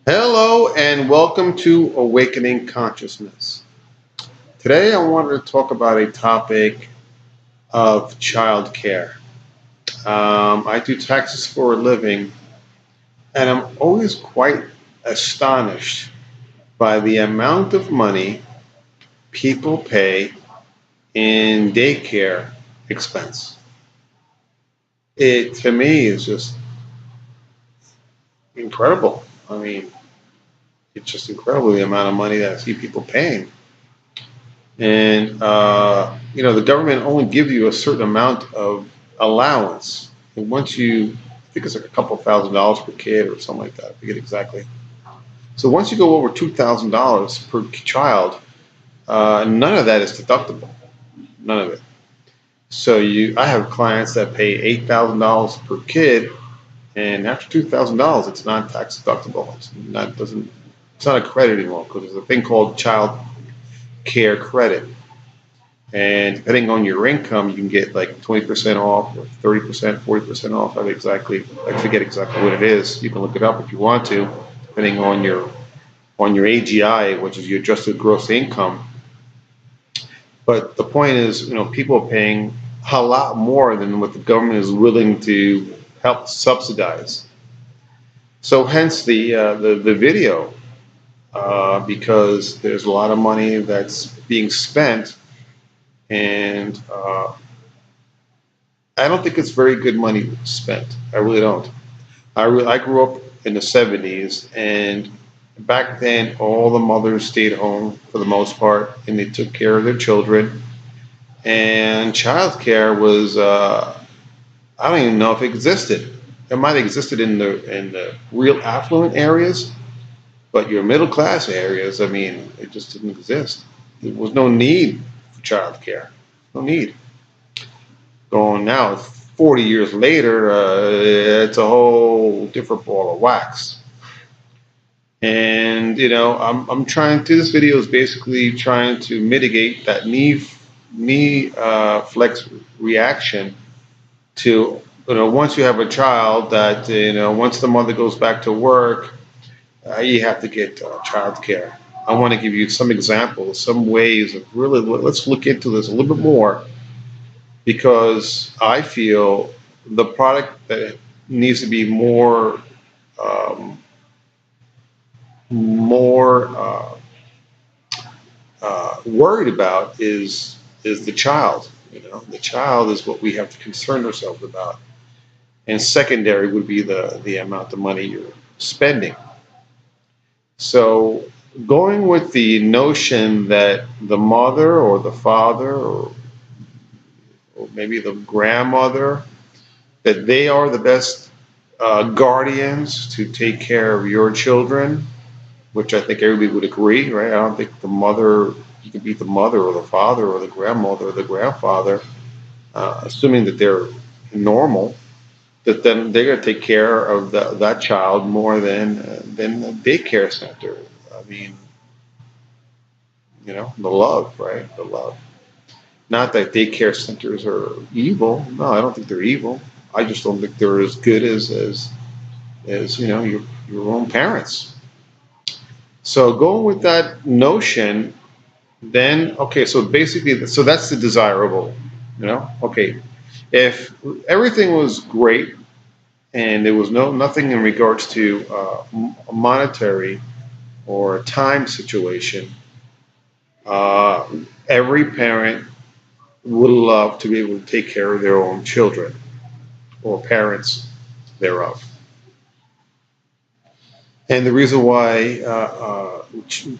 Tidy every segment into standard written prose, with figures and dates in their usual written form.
Hello and welcome to Awakening Consciousness. Today I wanted to talk about a topic of child care. I do taxes for a living, and I'm always quite astonished by the amount of money people pay in daycare expense. It, to me, is just incredible. I mean, it's just incredible the amount of money that I see people paying. And the government only gives you a certain amount of allowance. And once you, I think it's like a couple $1,000s per kid or something like that. I forget exactly. So once you go over $2,000 per child, none of that is deductible. None of it. So I have clients that pay $8,000 per kid, and after $2,000, it's not tax deductible. It's not a credit anymore because there's a thing called child care credit. And depending on your income, you can get like 20% off or 30%, 40% off. I forget exactly what it is. You can look it up if you want to, depending on your AGI, which is your adjusted gross income. But the point is, people are paying a lot more than what the government is willing to help subsidize. So hence the video, because there's a lot of money that's being spent, and I don't think it's very good money spent. I really don't. I grew up in the 70s, and back then all the mothers stayed home for the most part, and they took care of their children. And childcare was I don't even know if it existed. It might have existed in the real affluent areas, but your middle class areas, I mean, it just didn't exist. There was no need for childcare. No need. Going now, 40 years later, it's a whole different ball of wax. And I'm trying to. This video is basically trying to mitigate that knee flex reaction to once you have a child that once the mother goes back to work, you have to get child care. I want to give you some examples, some ways of really let's look into this a little bit more because I feel the product that needs to be um, more worried about is the child. The child is what we have to concern ourselves about, and secondary would be the amount of money you're spending. So going with the notion that the mother or the father or maybe the grandmother that they are the best guardians to take care of your children, which I think everybody would agree, right? I don't think you can beat the mother or the father or the grandmother or the grandfather, assuming that they're normal, that then they're going to take care of that child more than a daycare center. I mean, the love, right? The love. Not that daycare centers are evil. No, I don't think they're evil. I just don't think they're as good as your own parents. So going with that notion, then okay, so basically, so that's the desirable. Okay, if everything was great and there was nothing in regards to a monetary or a time situation, uh, every parent would love to be able to take care of their own children or parents thereof. And the reason why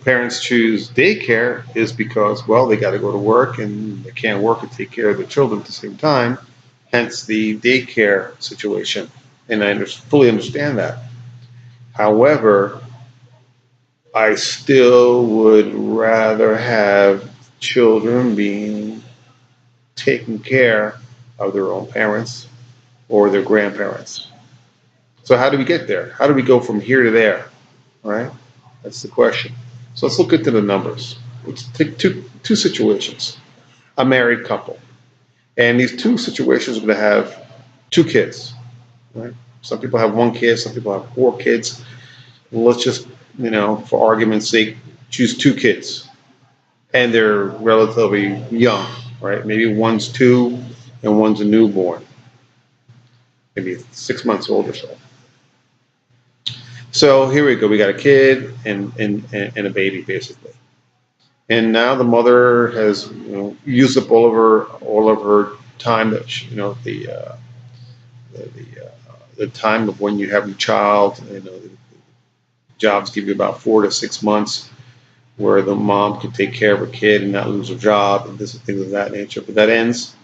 parents choose daycare is because, well, they got to go to work and they can't work and take care of their children at the same time, hence the daycare situation. And I fully understand that. However, I still would rather have children being taken care of their own parents or their grandparents. So how do we get there? How do we go from here to there? All right, that's the question. So let's look into the numbers. Let's take two situations. A married couple, and these two situations are going to have two kids. Right? Some people have one kid, some people have four kids. let's just, for argument's sake, choose two kids, and they're relatively young, right? Maybe one's 2 and one's a newborn, maybe 6 months old or so. So here we go. We got a kid and a baby, basically. And now the mother has, used up all of her time that the time of when you have your child. The jobs give you about 4 to 6 months where the mom can take care of her kid and not lose her job and things of that nature. But that ends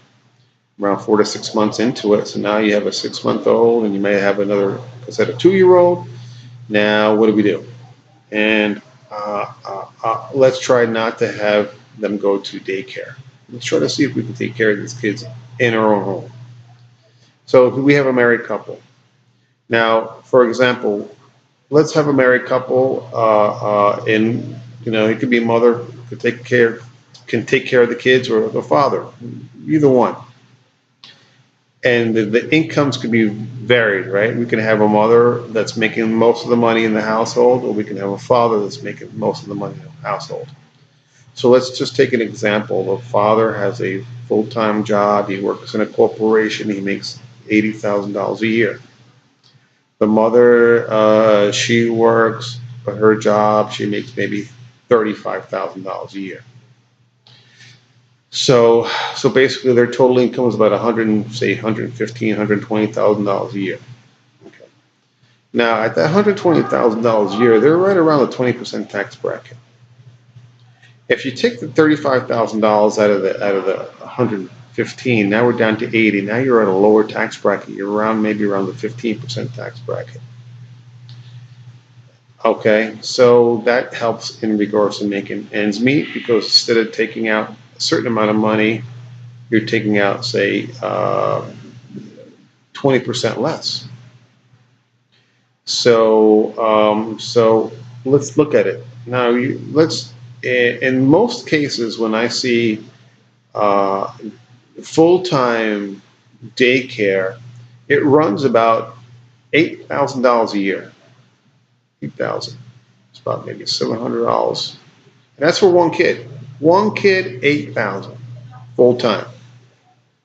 around 4 to 6 months into it. So now you have a 6-month-old and you may have another, like I said, a 2-year-old. Now, what do we do? And let's try not to have them go to daycare. Let's try to see if we can take care of these kids in our own home. So we have a married couple. Now, for example, let's have a married couple, it could be a mother can take care of the kids, or the father, either one. And the incomes could be varied, right? We can have a mother that's making most of the money in the household, or we can have a father that's making most of the money in the household. So let's just take an example. The father has a full-time job. He works in a corporation. He makes $80,000 a year. The mother, she works, but her job, she makes maybe $35,000 a year. So basically, their total income is about $115,000, $120,000 a year. Okay. Now, at that $120,000 a year, they're right around the 20% tax bracket. If you take the $35,000 out of the 115, now we're down to 80. Now you're at a lower tax bracket. You're maybe around the 15% tax bracket. Okay, so that helps in regards to making ends meet, because instead of taking out a certain amount of money, you're taking out, say, 20% less. So let's look at it now. In most cases, when I see full-time daycare, it runs about $8,000 a year. 8,000. It's about maybe $700, and that's for one kid. One kid, 8,000 full time.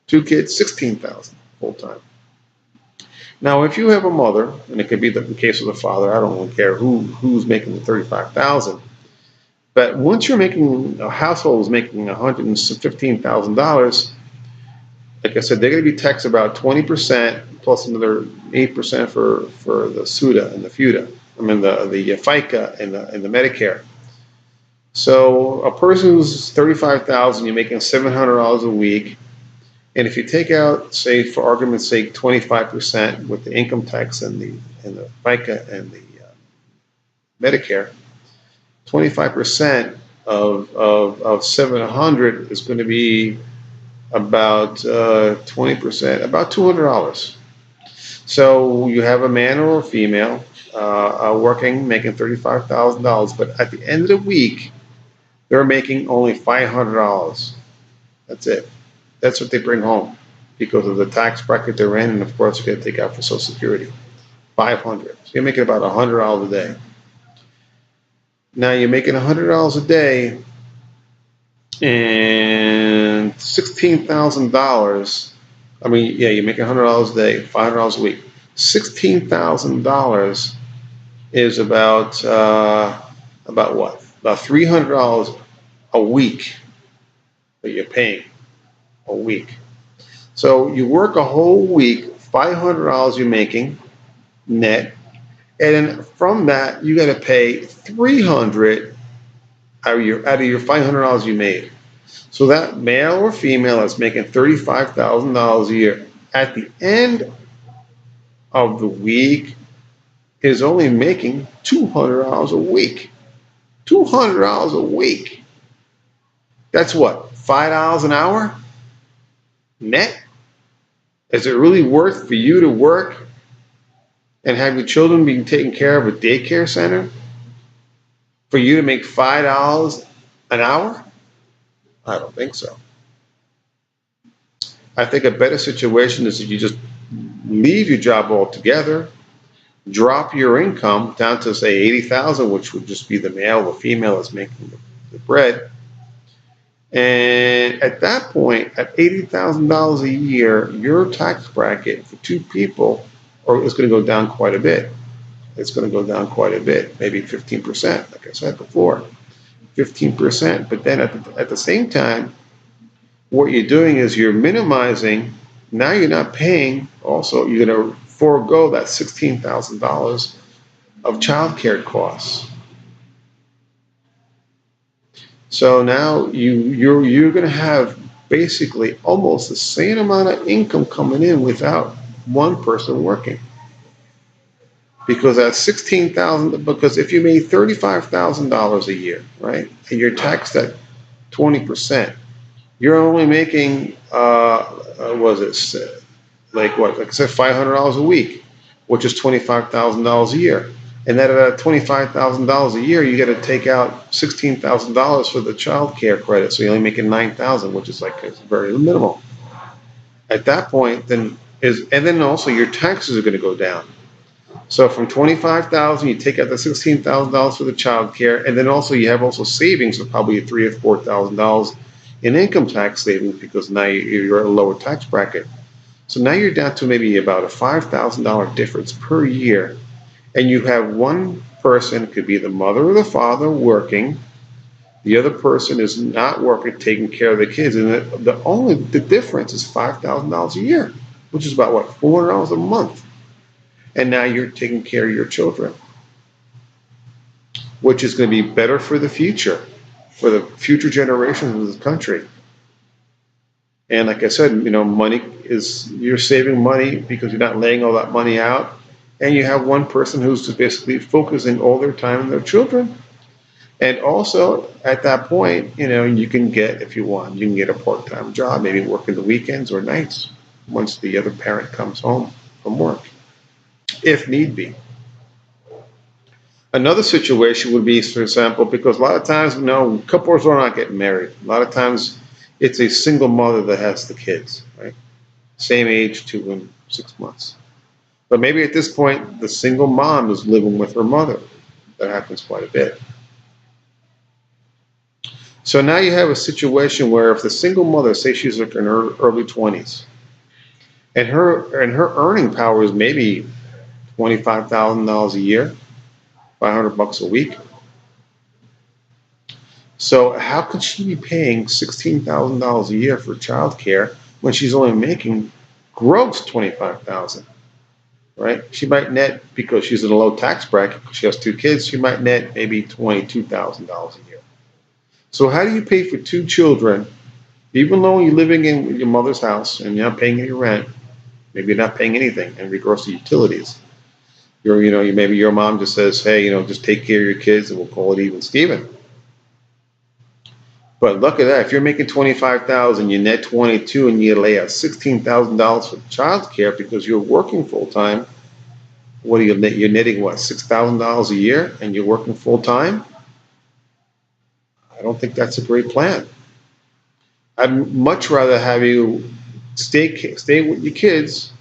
2 kids, 16,000 full time. Now, if you have a mother, and it could be the case of the father, I don't really care who's making the 35,000. But once a household is making $115,000, like I said, they're going to be taxed about 20% plus another 8% for the SUDA and the FUTA. I mean the FICA and the Medicare. So a person who's 35,000, you're making $700 a week, and if you take out, say, for argument's sake, 25% with the income tax and the FICA and the Medicare, 25% of 700 is going to be about 20%, about $200. So you have a man or a female working, making $35,000, but at the end of the week, they're making only $500. That's it. That's what they bring home because of the tax bracket they're in, and of course, you're going to take out for Social Security. $500. So you're making about $100 a day. Now you're making $100 a day, and $16,000. I mean, yeah, you're making $100 a day, $500 a week. $16,000 is about what? About $300 a week that you're paying a week. So you work a whole week, $500 you're making net, and then from that you got to pay $300 out of your $500 you made. So that male or female that's making $35,000 a year at the end of the week is only making $200 a week. $200 a week. That's what, $5 an hour net? Is it really worth for you to work and have your children being taken care of at a daycare center for you to make $5 an hour? I don't think so. I think a better situation is if you just leave your job altogether, drop your income down to say 80,000, which would just be the male or female that's making the bread. And at that point, at $80,000 a year, your tax bracket for two people is going to go down quite a bit. It's going to go down quite a bit, maybe 15%, like I said before, 15%. But then at the same time, what you're doing is you're minimizing. Now you're not paying. Also, you're going to forego that $16,000 of childcare costs. So now you're going to have basically almost the same amount of income coming in without one person working. Because at 16,000, because if you made $35,000 a year, right, and you're taxed at 20%, you're only making was it like what? Like I said, $500 a week, which is $25,000 a year. And then at $25,000 a year, you got to take out $16,000 for the child care credit, so you're only making $9,000, which is like very minimal. At that point, and then also your taxes are going to go down. So from 25,000, you take out the $16,000 for the child care, and then also you have also savings of probably $3,000 or $4,000 in income tax savings because now you're at a lower tax bracket. So now you're down to maybe about a $5,000 difference per year, and you have one person, could be the mother or the father, working. The other person is not working, taking care of the kids, and the difference is $5,000 a year, which is about what, $400 a month. And now you're taking care of your children, which is going to be better for the future generations of this country. And like I said, you're saving money because you're not laying all that money out, and you have one person who's just basically focusing all their time on their children. And also at that point, you can get, if you want, you can get a part-time job, maybe working the weekends or nights once the other parent comes home from work, if need be. Another situation would be, for example, because a lot of times, couples are not getting married. A lot of times it's a single mother that has the kids, right? Same age, 2 and 6 months. But maybe at this point, the single mom is living with her mother. That happens quite a bit. So now you have a situation where if the single mother, say she's like in her early 20s, and her earning power is maybe $25,000 a year, $500 a week. So how could she be paying $16,000 a year for childcare when she's only making gross $25,000? Right? She might net, because she's in a low tax bracket, because she has 2 kids, she might net maybe $22,000 a year. So how do you pay for 2 children, even though you're living in your mother's house and you're not paying any rent? Maybe you're not paying anything in regards to utilities. Maybe your mom just says, hey, just take care of your kids and we'll call it even Steven. But look at that. If you're making $25,000, you net 22, and you lay out $16,000 for child care because you're working full time. What are you net? You're netting what, $6,000 a year, and you're working full time? I don't think that's a great plan. I'd much rather have you stay with your kids,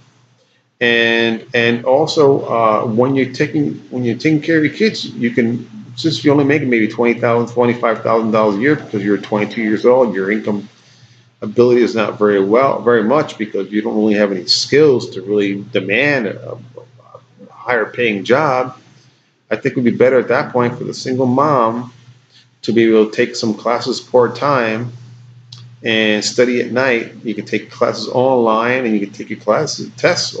and also when you're taking care of your kids, you can, since you're only making maybe $20,000, $25,000 a year because you're 22 years old, your income ability is not very much because you don't really have any skills to really demand a higher paying job. I think it would be better at that point for the single mom to be able to take some classes part-time and study at night. You can take classes online, and you can take your tests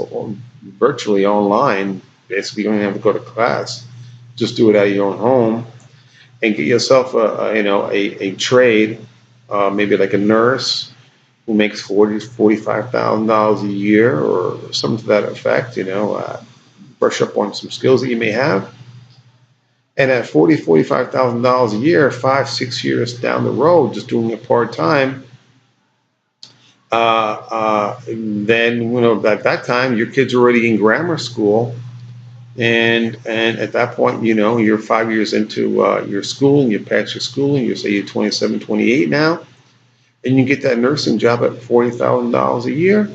virtually online. Basically, you don't even have to go to class. Just do it out of your own home and get yourself a trade, maybe like a nurse who makes $45,000 a year or something to that effect. Brush up on some skills that you may have. And at $45,000 a year, 5-6 years down the road, just doing it part time, then at that time your kid's already in grammar school, and at that point, you're 5 years into your schooling, you pass your schooling, you say you're 27, 28 now, and you get that nursing job at $40,000 a year,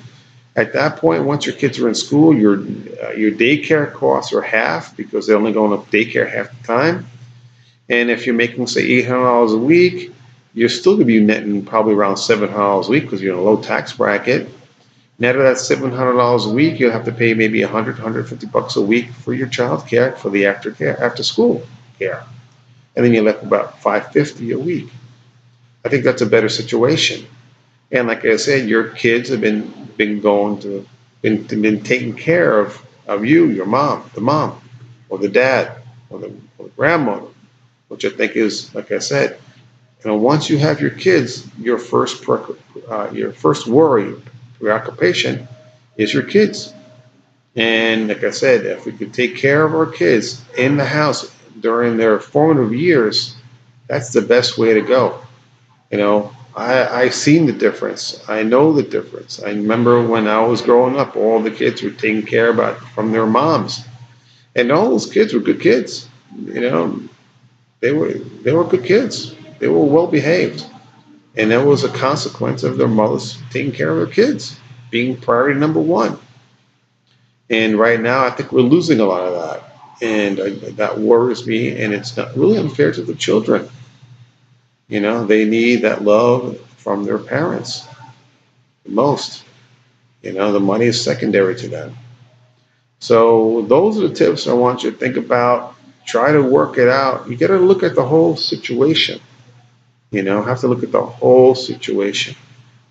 At that point, once your kids are in school, your daycare costs are half because they're only going to daycare half the time. And if you're making, say, $800 a week, you're still going to be netting probably around $700 a week because you're in a low tax bracket. Net of that $700 a week, you'll have to pay maybe $150 a week for your child care, for the after school care. And then you're left about $550 a week. I think that's a better situation. And like I said, your kids have been going to been taking care of you, your mom, the mom, or the dad, or the grandmother, which I think is, like I said, once you have your kids, your first worry, preoccupation is your kids. And like I said, if we could take care of our kids in the house during their formative years, that's the best way to go. I've seen the difference. I know the difference. I remember when I was growing up, all the kids were taken care about from their moms, and all those kids were good kids. They were good kids. They were well behaved, and that was a consequence of their mothers taking care of their kids, being priority number one. And right now, I think we're losing a lot of that, and that worries me. And it's not really unfair to the children. They need that love from their parents the most. The money is secondary to them. So those are the tips I want you to think about. Try to work it out. You got to look at the whole situation. Have to look at the whole situation.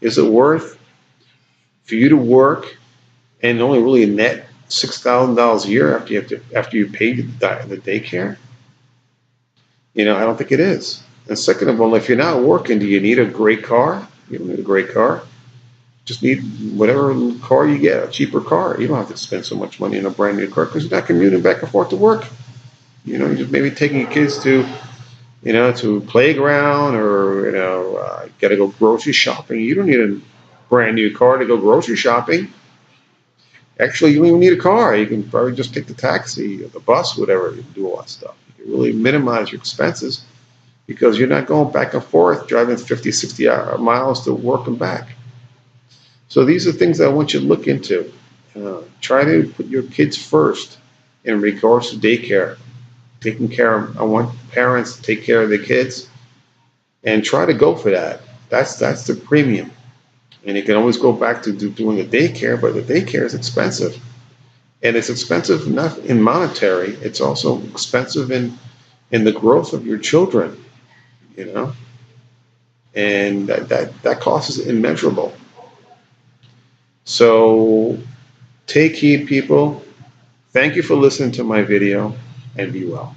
Is it worth for you to work and only really net $6,000 a year after you pay the daycare? I don't think it is. And second of all, if you're not working, do you need a great car? You don't need a great car. Just need whatever car you get, a cheaper car. You don't have to spend so much money on a brand new car because you're not commuting back and forth to work. You're just maybe taking your kids to playground, or got to go grocery shopping. You don't need a brand new car to go grocery shopping. Actually, you don't even need a car. You can probably just take the taxi or the bus, whatever. You can do all that stuff. You can really minimize your expenses because you're not going back and forth driving 50, 60 miles to work and back. So these are things I want you to look into. Try to put your kids first in regards to daycare. Taking care of, I want parents to take care of their kids and try to go for that. That's the premium. And you can always go back to doing the daycare, but the daycare is expensive. And it's expensive not in monetary, it's also expensive in the growth of your children, and that cost is immeasurable. So take heed, people. Thank you for listening to my video, and be well.